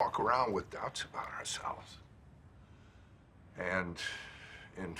walk around with doubts about ourselves. And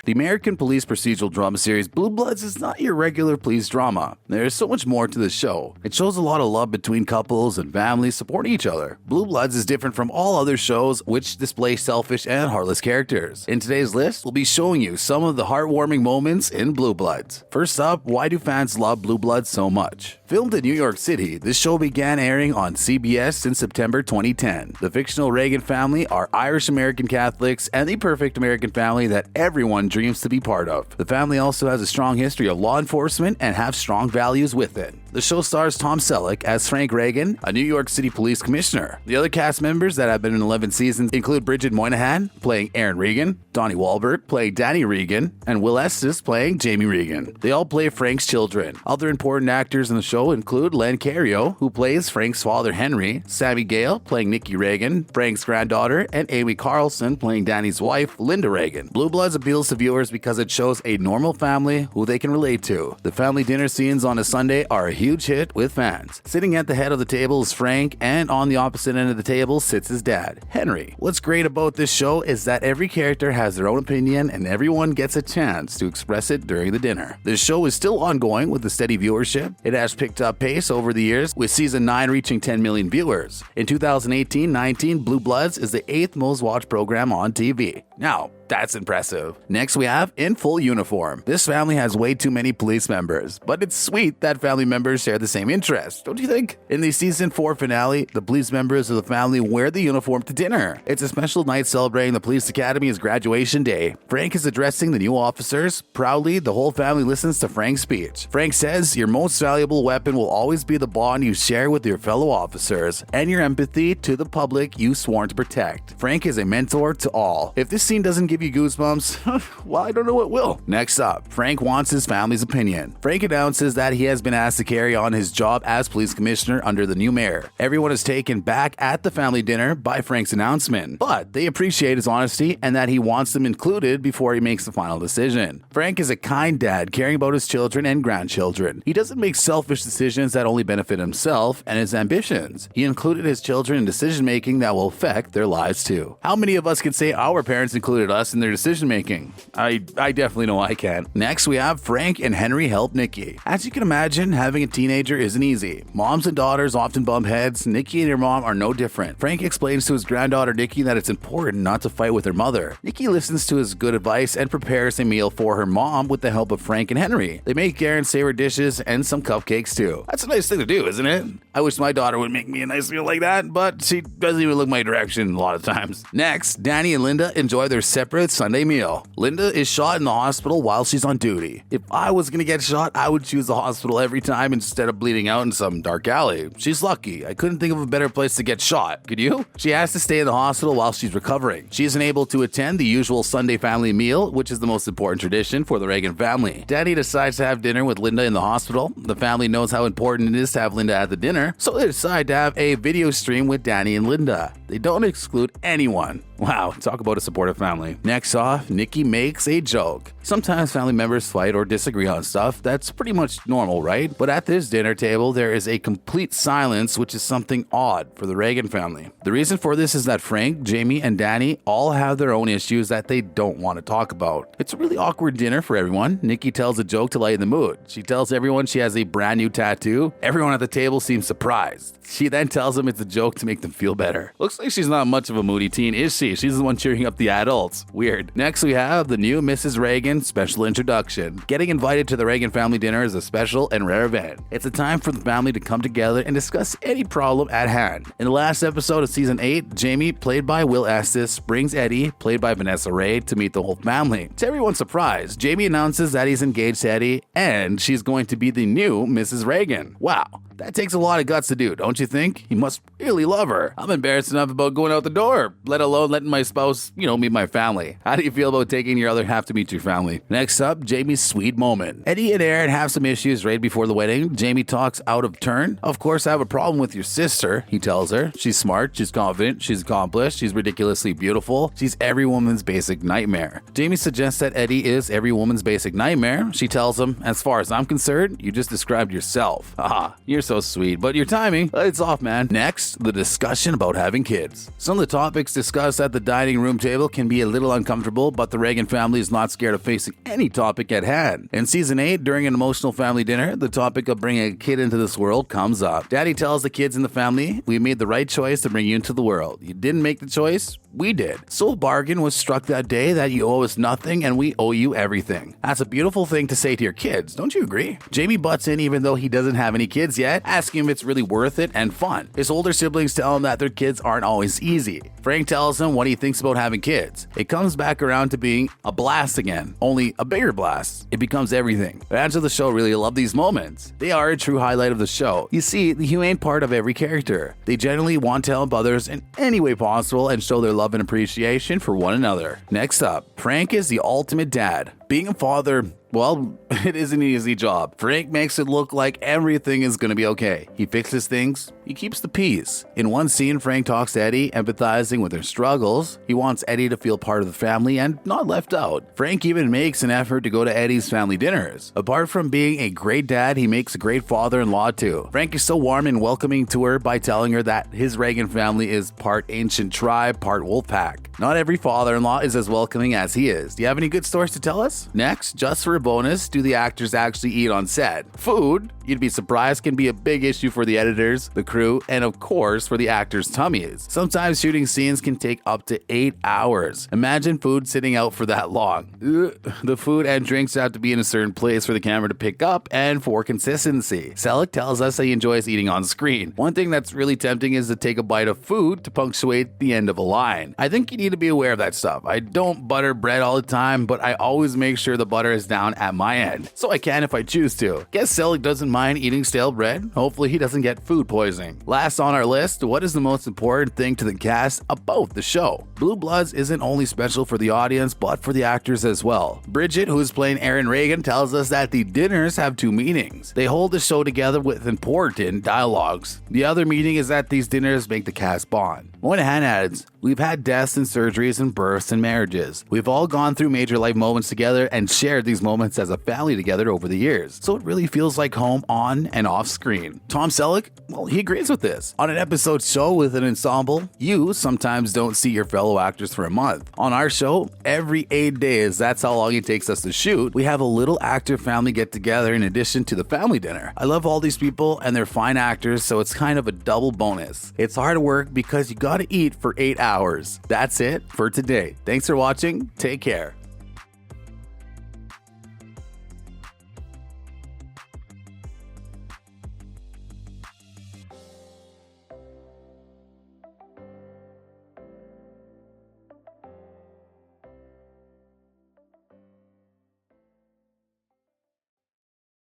the American police procedural drama series Blue Bloods is not your regular police drama. There is so much more to the show. It shows a lot of love between couples and families supporting each other. Blue Bloods is different from all other shows which display selfish and heartless characters. In today's list, we'll be showing you some of the heartwarming moments in Blue Bloods. First up, why do fans love Blue Bloods so much? Filmed in New York City, this show began airing on CBS in September 2010. The fictional Reagan family are Irish-American Catholics and the perfect American family that everyone dreams to be part of. The family also has a strong history of law enforcement and have strong values with it. The show stars Tom Selleck as Frank Reagan, a New York City police commissioner. The other cast members that have been in 11 seasons include Bridget Moynahan, playing Aaron Reagan, Donnie Wahlberg, playing Donnie Reagan, and Will Estes, playing Jamie Reagan. They all play Frank's children. Other important actors in the show include Len Cariou, who plays Frank's father Henry, Sammy Gale, playing Nikki Reagan, Frank's granddaughter, and Amy Carlson, playing Danny's wife, Linda Reagan. Blue Bloods appeals to viewers because it shows a normal family who they can relate to. The family dinner scenes on a Sunday are a huge hit with fans. Sitting at the head of the table is Frank, and on the opposite end of the table sits his dad, Henry. What's great about this show is that every character has their own opinion and everyone gets a chance to express it during the dinner. This show is still ongoing with a steady viewership. It has picked up pace over the years, with season 9 reaching 10 million viewers. In 2018-19, Blue Bloods is the 8th most watched program on TV. Now, that's impressive. Next we have In Full Uniform. This family has way too many police members, but it's sweet that family members share the same interests, don't you think? In the season 4 finale, the police members of the family wear the uniform to dinner. It's a special night celebrating the police academy's graduation day. Frank is addressing the new officers. Proudly, the whole family listens to Frank's speech. Frank says, "Your most valuable weapon will always be the bond you share with your fellow officers and your empathy to the public you sworn to protect." Frank is a mentor to all. If this scene doesn't give you goosebumps, well, I don't know what will. Next up, Frank wants his family's opinion. Frank announces that he has been asked to carry on his job as police commissioner under the new mayor. Everyone is taken back at the family dinner by Frank's announcement, but they appreciate his honesty and that he wants them included before he makes the final decision. Frank is a kind dad caring about his children and grandchildren. He doesn't make selfish decisions that only benefit himself and his ambitions. He included his children in decision making that will affect their lives too. How many of us can say our parents included us in their decision making? I definitely know I can. Next we have Frank and Henry help Nikki. As you can imagine, having a teenager isn't easy. Moms and daughters often bump heads. Nikki and her mom are no different. Frank explains to his granddaughter Nikki that it's important not to fight with her mother. Nikki listens to his good advice and prepares a meal for her mom with the help of Frank and Henry. They make Garen's favorite dishes and some cupcakes too. That's a nice thing to do, isn't it? I wish my daughter would make me a nice meal like that, but she doesn't even look my direction a lot of times. Next, Danny and Linda enjoy their separate Sunday meal. Linda is shot in the hospital while she's on duty. If I was gonna get shot, I would choose the hospital every time instead of bleeding out in some dark alley. She's lucky. I couldn't think of a better place to get shot. Could you? She has to stay in the hospital while she's recovering. She isn't able to attend the usual Sunday family meal, which is the most important tradition for the Reagan family. Danny decides to have dinner with Linda in the hospital. The family knows how important it is to have Linda at the dinner, so they decide to have a video stream with Danny and Linda. They don't exclude anyone. Wow, talk about a supportive family. Next off, Nikki makes a joke. Sometimes family members fight or disagree on stuff. That's pretty much normal, right? But at this dinner table, there is a complete silence, which is something odd for the Reagan family. The reason for this is that Frank, Jamie, and Danny all have their own issues that they don't want to talk about. It's a really awkward dinner for everyone. Nikki tells a joke to lighten the mood. She tells everyone she has a brand new tattoo. Everyone at the table seems surprised. She then tells them it's a joke to make them feel better. Looks like she's not much of a moody teen, is she? She's the one cheering up the adults. Weird. Next we have the new Mrs. Reagan special introduction. Getting invited to the Reagan family dinner is a special and rare event. It's a time for the family to come together and discuss any problem at hand. In the last episode of season 8, Jamie, played by Will Estes, brings Eddie, played by Vanessa Ray, to meet the whole family. To everyone's surprise, Jamie announces that he's engaged to Eddie and she's going to be the new Mrs. Reagan. Wow. That takes a lot of guts to do, don't you think? He must really love her. I'm embarrassed enough about going out the door, let alone letting my spouse, meet my family. How do you feel about taking your other half to meet your family? Next up, Jamie's sweet moment. Eddie and Aaron have some issues right before the wedding. Jamie talks out of turn. "Of course, I have a problem with your sister," he tells her. "She's smart, she's confident, she's accomplished, she's ridiculously beautiful. She's every woman's basic nightmare." Jamie suggests that Eddie is every woman's basic nightmare. She tells him, "As far as I'm concerned, you just described yourself. Haha, you're so sweet, but your timing, it's off, man. Next, the discussion about having kids. Some of the topics discussed at the dining room table can be a little uncomfortable, but the Reagan family is not scared of facing any topic at hand. In season 8, during an emotional family dinner, the topic of bringing a kid into this world comes up. Daddy tells the kids in the family, "We made the right choice to bring you into the world. You didn't make the choice, we did. So a bargain was struck that day that you owe us nothing and we owe you everything." That's a beautiful thing to say to your kids, don't you agree? Jamie butts in even though he doesn't have any kids yet, asking if it's really worth it and fun. His older siblings tell him that their kids aren't always easy. Frank tells him what he thinks about having kids. It comes back around to being a blast again, only a bigger blast. It becomes everything. Fans of the show really love these moments. They are a true highlight of the show. You see, the humane part of every character. They genuinely want to help others in any way possible and show their love and appreciation for one another. Next up, Frank is the ultimate dad. Being a father, well, it is an easy job. Frank makes it look like everything is going to be okay. He fixes things. He keeps the peace. In one scene, Frank talks to Eddie, empathizing with her struggles. He wants Eddie to feel part of the family and not left out. Frank even makes an effort to go to Eddie's family dinners. Apart from being a great dad, he makes a great father-in-law too. Frank is so warm and welcoming to her by telling her that his Reagan family is part ancient tribe, part wolf pack. Not every father-in-law is as welcoming as he is. Do you have any good stories to tell us? Next, just for a bonus, do the actors actually eat on set? Food, you'd be surprised, can be a big issue for the editors, the crew, and of course for the actors' tummies. Sometimes shooting scenes can take up to 8 hours. Imagine food sitting out for that long. The food and drinks have to be in a certain place for the camera to pick up and for consistency. Selleck tells us that he enjoys eating on screen. One thing that's really tempting is to take a bite of food to punctuate the end of a line. I think you need to be aware of that stuff. I don't butter bread all the time, but I always make sure the butter is down at my end, so I can if I choose to. Guess Selleck doesn't mind eating stale bread. Hopefully he doesn't get food poisoning. Last on our list, what is the most important thing to the cast about the show? Blue Bloods isn't only special for the audience, but for the actors as well. Bridget, who is playing Erin Reagan, tells us that the dinners have 2 meanings. They hold the show together with important dialogues. The other meaning is that these dinners make the cast bond. Moynahan adds, "We've had deaths and surgeries and births and marriages. We've all gone through major life moments together and shared these moments as a family together over the years. So it really feels like home on and off screen." Tom Selleck, well, he agrees with this. On an episode show with an ensemble, you sometimes don't see your fellow actors for a month. On our show, every 8 days, that's how long it takes us to shoot, we have a little actor family get together in addition to the family dinner. I love all these people and they're fine actors, so it's kind of a double bonus. It's hard work because you gotta eat for 8 hours. That's it for today. Thanks for watching. Take care.